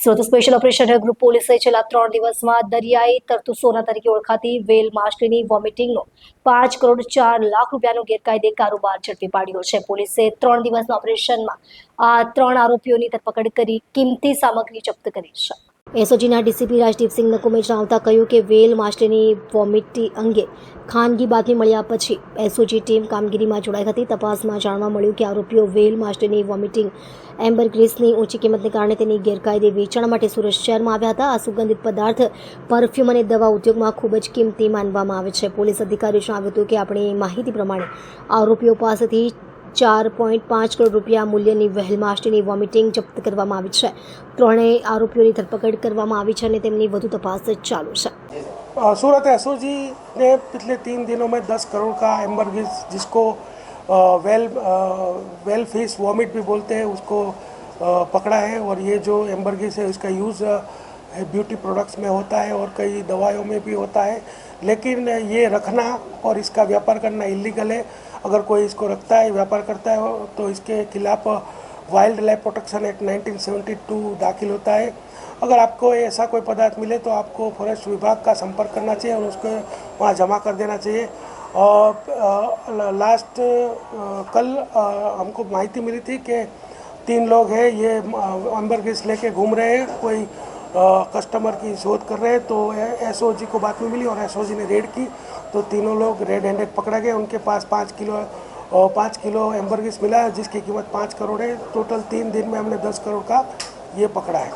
Surat special operation group પોલીસે છેલ્લા 3 દિવસમાં દરિયાઈ તરતું સોના તરીકે ઓળખાતી વેલ માછલીની વોમિટિંગનો 5 કરોડ 4 લાખ રૂપિયાનો ગેરકાયદે કારોબાર ઝડપી પાડ્યો છે. પોલીસે 3 દિવસના ઓપરેશનમાં આ 3 આરોપીઓની ધરપકડ કરી કિંમતી સામગ્રી જપ્ત કરી છે. એસઓજીના ડીસીપી રાજદીપસિંહ નકુમે જણાવતા કહ્યું કે વેલ માછલીની વોમિટી અંગે ખાનગી બાતમી મળ્યા પછી એસઓજી ટીમ કામગીરીમાં જોડાઈ હતી. તપાસમાં જાણવા મળ્યું કે આરોપીઓ વેલ માછલીની વોમિટિંગ એમ્બરગ્રીસની ઊંચી કિંમતને કારણે તેની ગેરકાયદે વેચાણ માટે સુરત શહેરમાં આવ્યા હતા. આ સુગંધિત પદાર્થ પરફ્યુમ અને દવા ઉદ્યોગમાં ખૂબ જ કિંમતી માનવામાં આવે છે. પોલીસ અધિકારીએ જણાવ્યું હતું કે આપણી માહિતી પ્રમાણે આરોપીઓ પાસેથી 4.5 કરોડ રૂપિયા મૂલ્યની વેલ માછલીની વોમિટિંગ જપ્ત કરવામાં આવી છે. ત્રણેય આરોપીઓની ધરપકડ કરવામાં આવી છે અને તેમની વધુ તપાસ ચાલુ છે. सूरत एसओजी ने पिछले 3 दिनों में 10 करोड़ का एम्बरगिस जिसको वेल फिश वॉमिट भी बोलते हैं उसको पकड़ा है। और ये जो एम्बरगिस है उसका यूज़ ब्यूटी प्रोडक्ट्स में होता है और कई दवाइयों में भी होता है, लेकिन ये रखना और इसका व्यापार करना इलीगल है। अगर कोई इसको रखता है, व्यापार करता है तो इसके खिलाफ वाइल्ड लाइफ प्रोटेक्शन एक्ट 1972 दाखिल होता है। अगर आपको ऐसा कोई पदार्थ मिले तो आपको फॉरेस्ट विभाग का संपर्क करना चाहिए और उसको वहाँ जमा कर देना चाहिए। लास्ट कल हमको माहिती मिली थी कि 3 लोग हैं, ये एम्बरगिस लेके घूम रहे हैं, कोई कस्टमर की शोध कर रहे हैं। तो एसओजी को बातमी मिली और एसओजी ने रेड की तो तीनों लोग रेड हैंडेड पकड़ा गए। उनके पास 5 किलो एम्बरगिस मिला है जिसकी कीमत 5 करोड़ है। टोटल 3 दिन में हमने 10 करोड़ का ये पकड़ा है।